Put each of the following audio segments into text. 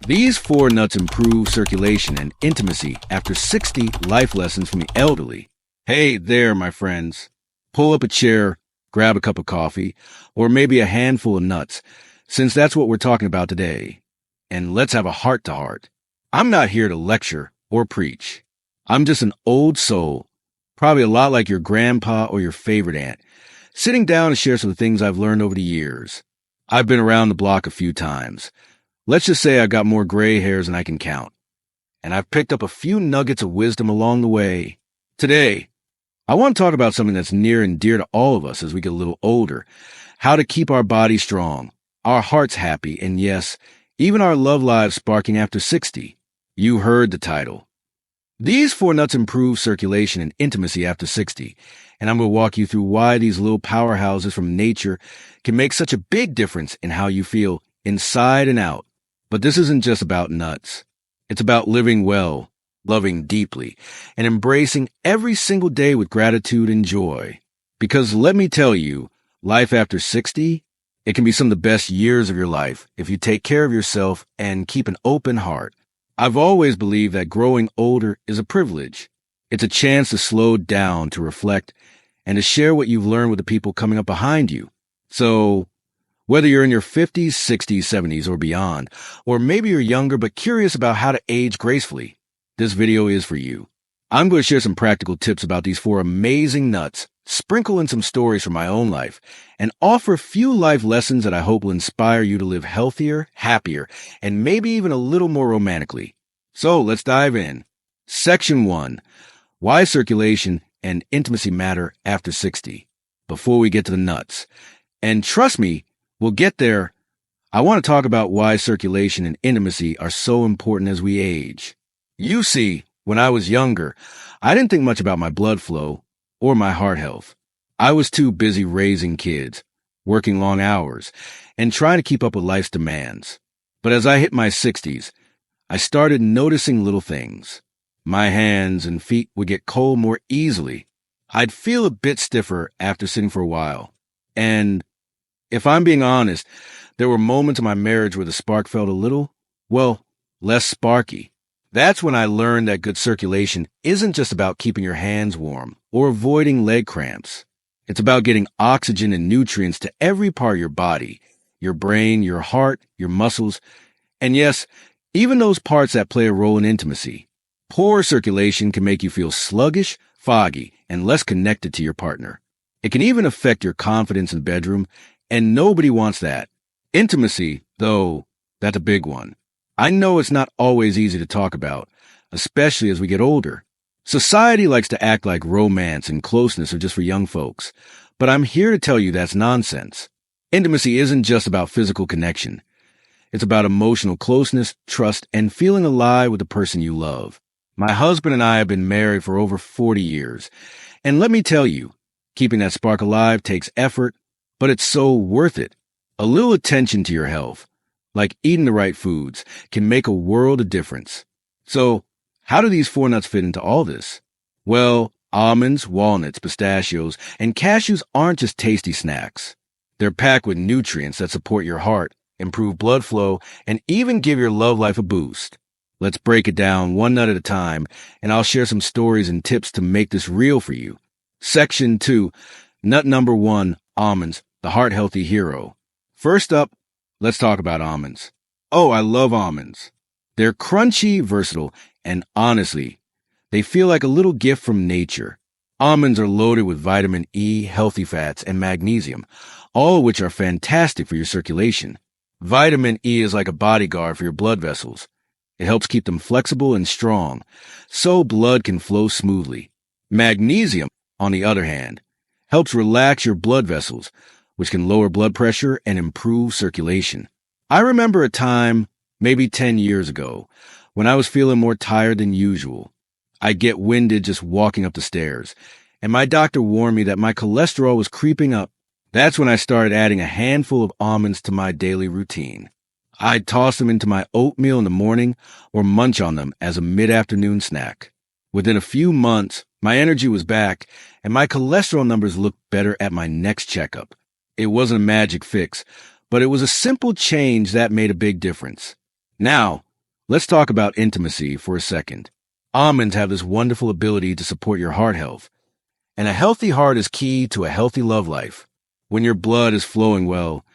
These four nuts improve circulation and intimacy after 60 life lessons from the elderly. Hey there, my friends. Pull up a chair, grab a cup of coffee, or maybe a handful of nuts, since that's what we're talking about today. And let's have a heart-to-heart. I'm not here to lecture or preach. I'm just an old soul, probably a lot like your grandpa or your favorite aunt, sitting down to share some things I've learned over the years. I've been around the block a few times. Let's just say I've got more gray hairs than I can count. And I've picked up a few nuggets of wisdom along the way. Today, I want to talk about something that's near and dear to all of us as we get a little older. How to keep our bodies strong, our hearts happy, and yes, even our love lives sparking after 60. You heard the title. These four nuts improve circulation and intimacy after 60, and I'm going to walk you through why these little powerhouses from nature can make such a big difference in how you feel inside and out. But this isn't just about nuts. It's about living well, loving deeply, and embracing every single day with gratitude and joy. Because let me tell you, life after 60, it can be some of the best years of your life if you take care of yourself and keep an open heart. I've always believed that growing older is a privilege. It's a chance to slow down, to reflect, and to share what you've learned with the people coming up behind you. So, whether you're in your 50s, 60s, 70s, or beyond, or maybe you're younger but curious about how to age gracefully, this video is for you. I'm going to share some practical tips about these four amazing nuts, sprinkle in some stories from my own life, and offer a few life lessons that I hope will inspire you to live healthier, happier, and maybe even a little more romantically. So let's dive in. Section 1. Why circulation and intimacy matter after 60. Before we get to the nuts. And trust me, we'll get there. I want to talk about why circulation and intimacy are so important as we age. You see, when I was younger, I didn't think much about my blood flow or my heart health. I was too busy raising kids, working long hours, and trying to keep up with life's demands. But as I hit my 60s, I started noticing little things. My hands and feet would get cold more easily. I'd feel a bit stiffer after sitting for a while. And if I'm being honest, there were moments in my marriage where the spark felt a little, less sparky. That's when I learned that good circulation isn't just about keeping your hands warm or avoiding leg cramps. It's about getting oxygen and nutrients to every part of your body, your brain, your heart, your muscles, and yes, even those parts that play a role in intimacy. Poor circulation can make you feel sluggish, foggy, and less connected to your partner. It can even affect your confidence in the bedroom, and nobody wants that. Intimacy, though, that's a big one. I know it's not always easy to talk about, especially as we get older. Society likes to act like romance and closeness are just for young folks, but I'm here to tell you that's nonsense. Intimacy isn't just about physical connection. It's about emotional closeness, trust, and feeling alive with the person you love. My husband and I have been married for over 40 years, and let me tell you, keeping that spark alive takes effort, but it's so worth it. A little attention to your health, like eating the right foods, can make a world of difference. So, how do these four nuts fit into all this? Well, almonds, walnuts, pistachios, and cashews aren't just tasty snacks. They're packed with nutrients that support your heart, improve blood flow, and even give your love life a boost. Let's break it down one nut at a time, and I'll share some stories and tips to make this real for you. Section 2. Nut number 1, almonds, the heart-healthy hero. First up, let's talk about almonds. Oh, I love almonds. They're crunchy, versatile, and honestly, they feel like a little gift from nature. Almonds are loaded with vitamin E, healthy fats, and magnesium, all of which are fantastic for your circulation. Vitamin E is like a bodyguard for your blood vessels. It helps keep them flexible and strong, so blood can flow smoothly. Magnesium, on the other hand, helps relax your blood vessels, which can lower blood pressure and improve circulation. I remember a time, maybe 10 years ago, when I was feeling more tired than usual. I'd get winded just walking up the stairs, and my doctor warned me that my cholesterol was creeping up. That's when I started adding a handful of almonds to my daily routine. I'd toss them into my oatmeal in the morning or munch on them as a mid-afternoon snack. Within a few months, my energy was back, and my cholesterol numbers looked better at my next checkup. It wasn't a magic fix, but it was a simple change that made a big difference. Now, Let's talk about intimacy for a second. Almonds have this wonderful ability to support your heart health, and a healthy heart is key to a healthy love life. When your blood is flowing well,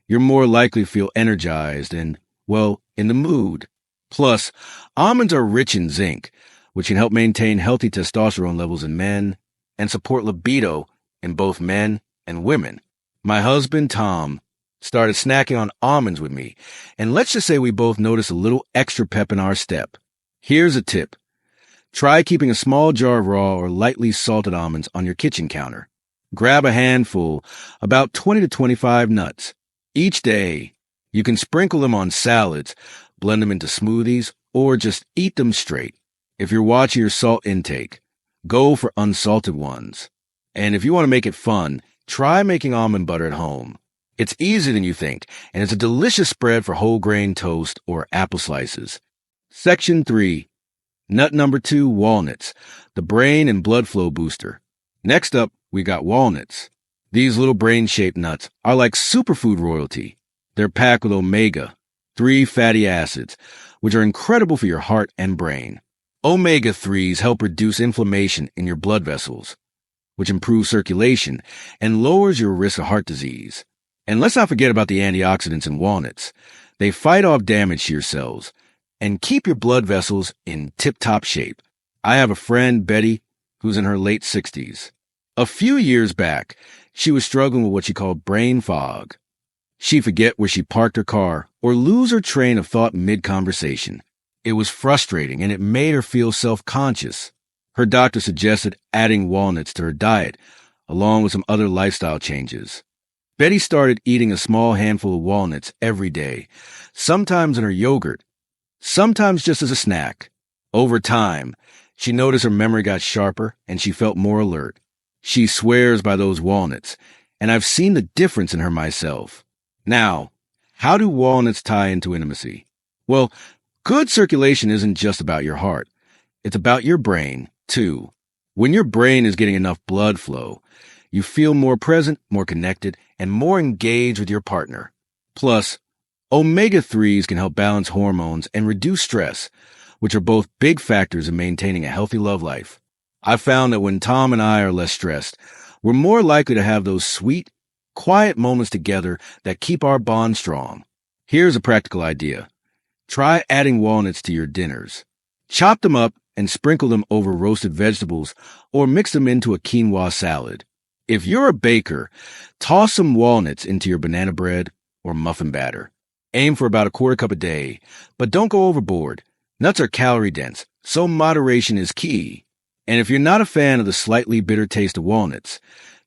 you're more likely to feel energized and, well, in the mood. Plus, almonds are rich in zinc, which can help maintain healthy testosterone levels in men and support libido in both men and women. My husband, Tom, started snacking on almonds with me, and let's just say we both noticed a little extra pep in our step. Here's a tip. Try keeping a small jar of raw or lightly salted almonds on your kitchen counter. Grab a handful, about 20 to 25 nuts. Each day, you can sprinkle them on salads, blend them into smoothies, or just eat them straight. If you're watching your salt intake, go for unsalted ones. And if you want to make it fun, try making almond butter at home. It's easier than you think, and it's a delicious spread for whole grain toast or apple slices. Section 3. Nut number 2, walnuts, the brain and blood flow booster. Next up, we got walnuts. These little brain-shaped nuts are like superfood royalty. They're packed with omega-3 fatty acids, which are incredible for your heart and brain. Omega-3s help reduce inflammation in your blood vessels, which improves circulation and lowers your risk of heart disease. And let's not forget about the antioxidants in walnuts. They fight off damage to your cells and keep your blood vessels in tip-top shape. I have a friend, Betty, who's in her late 60s. A few years back, she was struggling with what she called brain fog. She'd forget where she parked her car or lose her train of thought mid-conversation. It was frustrating, and it made her feel self-conscious. Her doctor suggested adding walnuts to her diet, along with some other lifestyle changes. Betty started eating a small handful of walnuts every day, sometimes in her yogurt, sometimes just as a snack. Over time, she noticed her memory got sharper and she felt more alert. She swears by those walnuts, and I've seen the difference in her myself. Now, how do walnuts tie into intimacy? Well, good circulation isn't just about your heart. It's about your brain, too. When your brain is getting enough blood flow, you feel more present, more connected, and more engaged with your partner. Plus, omega-3s can help balance hormones and reduce stress, which are both big factors in maintaining a healthy love life. I've found that when Tom and I are less stressed, we're more likely to have those sweet, quiet moments together that keep our bond strong. Here's a practical idea. Try adding walnuts to your dinners. Chop them up and sprinkle them over roasted vegetables or mix them into a quinoa salad. If you're a baker, toss some walnuts into your banana bread or muffin batter. Aim for about a quarter cup a day, but don't go overboard. Nuts are calorie dense, so moderation is key. And if you're not a fan of the slightly bitter taste of walnuts,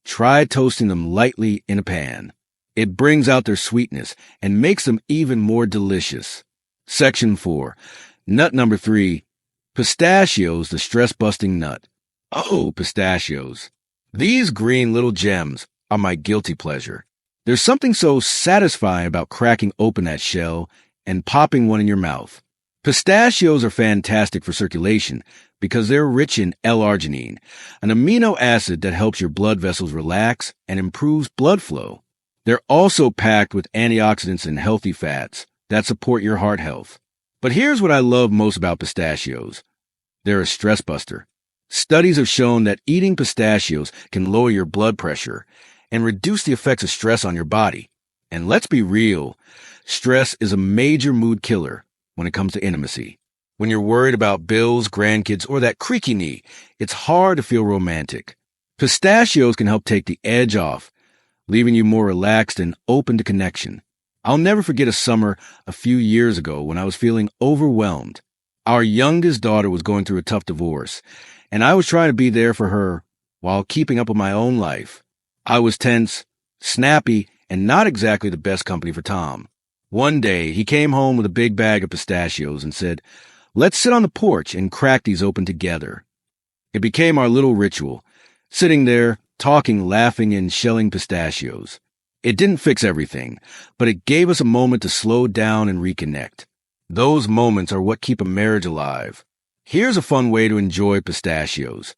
try toasting them lightly in a pan. It brings out their sweetness and makes them even more delicious. Section 4. Nut number 3. Pistachios, the stress-busting nut. Oh, pistachios. These green little gems are my guilty pleasure. There's something so satisfying about cracking open that shell and popping one in your mouth. Pistachios are fantastic for circulation because they're rich in L-arginine, an amino acid that helps your blood vessels relax and improves blood flow. They're also packed with antioxidants and healthy fats that support your heart health. But here's what I love most about pistachios. They're a stress buster. Studies have shown that eating pistachios can lower your blood pressure and reduce the effects of stress on your body. And let's be real, stress is a major mood killer when it comes to intimacy. When you're worried about bills, grandkids, or that creaky knee, it's hard to feel romantic. Pistachios can help take the edge off, leaving you more relaxed and open to connection. I'll never forget a summer a few years ago when I was feeling overwhelmed. Our youngest daughter was going through a tough divorce, and I was trying to be there for her while keeping up with my own life. I was tense, snappy, and not exactly the best company for Tom. One day, he came home with a big bag of pistachios and said, "Let's sit on the porch and crack these open together." It became our little ritual, sitting there, talking, laughing, and shelling pistachios. It didn't fix everything, but it gave us a moment to slow down and reconnect. Those moments are what keep a marriage alive. Here's a fun way to enjoy pistachios.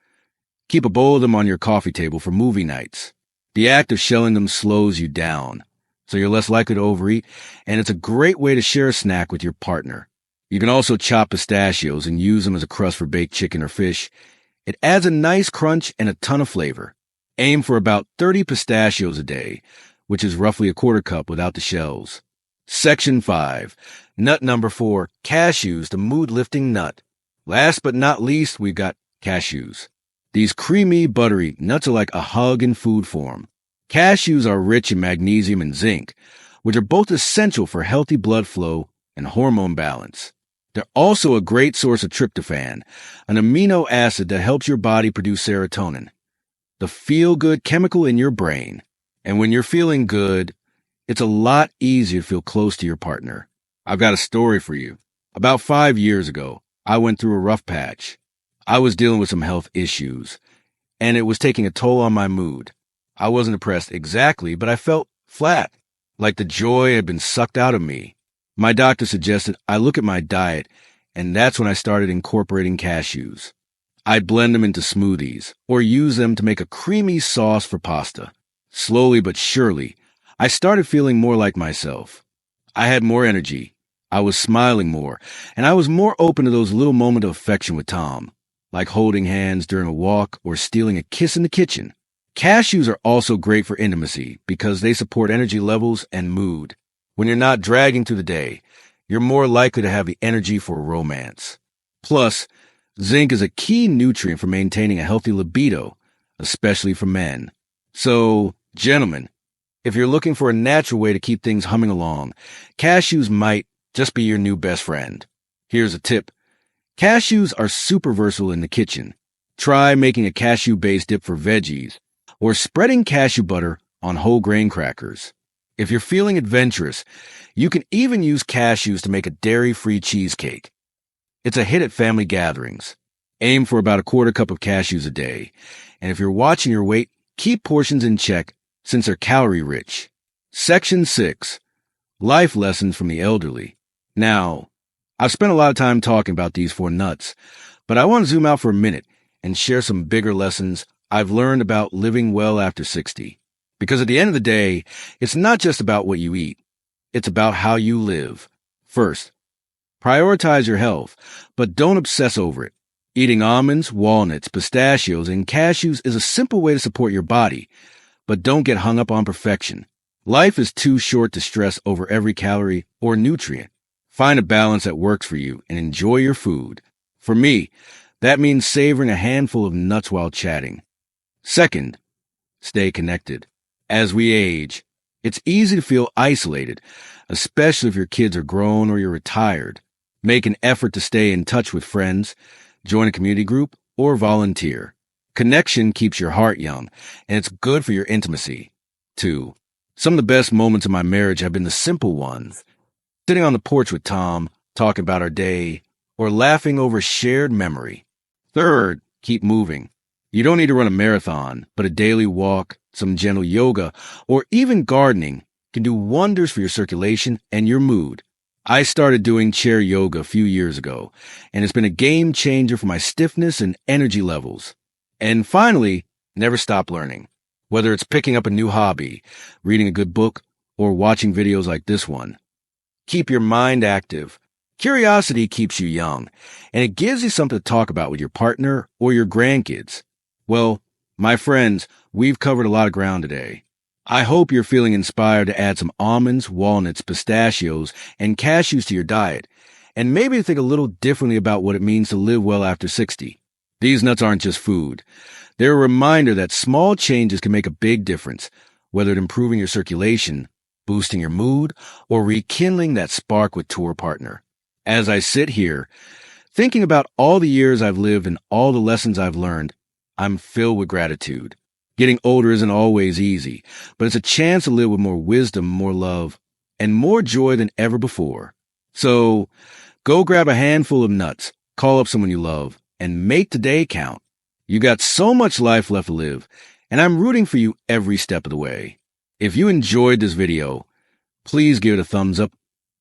Keep a bowl of them on your coffee table for movie nights. The act of shelling them slows you down, so you're less likely to overeat, and it's a great way to share a snack with your partner. You can also chop pistachios and use them as a crust for baked chicken or fish. It adds a nice crunch and a ton of flavor. Aim for about 30 pistachios a day, which is roughly a quarter cup without the shells. Section 5. Nut number 4, cashews, the mood-lifting nut. Last but not least, we've got cashews. These creamy, buttery nuts are like a hug in food form. Cashews are rich in magnesium and zinc, which are both essential for healthy blood flow and hormone balance. They're also a great source of tryptophan, an amino acid that helps your body produce serotonin, the feel-good chemical in your brain. And when you're feeling good, it's a lot easier to feel close to your partner. I've got a story for you. About 5 years ago, I went through a rough patch. I was dealing with some health issues, and it was taking a toll on my mood. I wasn't depressed exactly, but I felt flat, like the joy had been sucked out of me. My doctor suggested I look at my diet, and that's when I started incorporating cashews. I'd blend them into smoothies, or use them to make a creamy sauce for pasta. Slowly but surely, I started feeling more like myself. I had more energy, I was smiling more, and I was more open to those little moments of affection with Tom, like holding hands during a walk or stealing a kiss in the kitchen. Cashews are also great for intimacy because they support energy levels and mood. When you're not dragging through the day, you're more likely to have the energy for romance. Plus, zinc is a key nutrient for maintaining a healthy libido, especially for men. So, gentlemen, if you're looking for a natural way to keep things humming along, cashews might just be your new best friend. Here's a tip. Cashews are super versatile in the kitchen. Try making a cashew-based dip for veggies, or spreading cashew butter on whole grain crackers. If you're feeling adventurous, you can even use cashews to make a dairy-free cheesecake. It's a hit at family gatherings. Aim for about a quarter cup of cashews a day. And if you're watching your weight, keep portions in check since they're calorie-rich. Section 6. Life lessons from the elderly. Now, I've spent a lot of time talking about these 4 nuts, but I want to zoom out for a minute and share some bigger lessons I've learned about living well after 60. Because at the end of the day, it's not just about what you eat. It's about how you live. First, prioritize your health, but don't obsess over it. Eating almonds, walnuts, pistachios, and cashews is a simple way to support your body, but don't get hung up on perfection. Life is too short to stress over every calorie or nutrient. Find a balance that works for you and enjoy your food. For me, that means savoring a handful of nuts while chatting. Second, stay connected. As we age, it's easy to feel isolated, especially if your kids are grown or you're retired. Make an effort to stay in touch with friends, join a community group, or volunteer. Connection keeps your heart young, and it's good for your intimacy. 2. Some of the best moments of my marriage have been the simple ones. Sitting on the porch with Tom, talking about our day, or laughing over shared memory. Third, keep moving. You don't need to run a marathon, but a daily walk, some gentle yoga, or even gardening can do wonders for your circulation and your mood. I started doing chair yoga a few years ago, and it's been a game changer for my stiffness and energy levels. And finally, never stop learning. Whether it's picking up a new hobby, reading a good book, or watching videos like this one. Keep your mind active. Curiosity keeps you young, and it gives you something to talk about with your partner or your grandkids. Well, my friends, we've covered a lot of ground today. I hope you're feeling inspired to add some almonds, walnuts, pistachios, and cashews to your diet, and maybe to think a little differently about what it means to live well after 60. These nuts aren't just food. They're a reminder that small changes can make a big difference, whether it's improving your circulation, boosting your mood, or rekindling that spark with tour partner. As I sit here, thinking about all the years I've lived and all the lessons I've learned, I'm filled with gratitude. Getting older isn't always easy, but it's a chance to live with more wisdom, more love, and more joy than ever before. So, go grab a handful of nuts, call up someone you love, and make today count. You got so much life left to live, and I'm rooting for you every step of the way. If you enjoyed this video, please give it a thumbs up,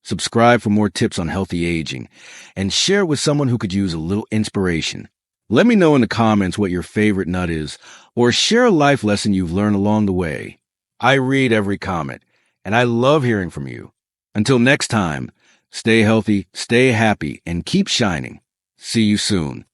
subscribe for more tips on healthy aging, and share it with someone who could use a little inspiration. Let me know in the comments what your favorite nut is, or share a life lesson you've learned along the way. I read every comment, and I love hearing from you. Until next time, Stay healthy, stay happy, and keep shining. See you soon.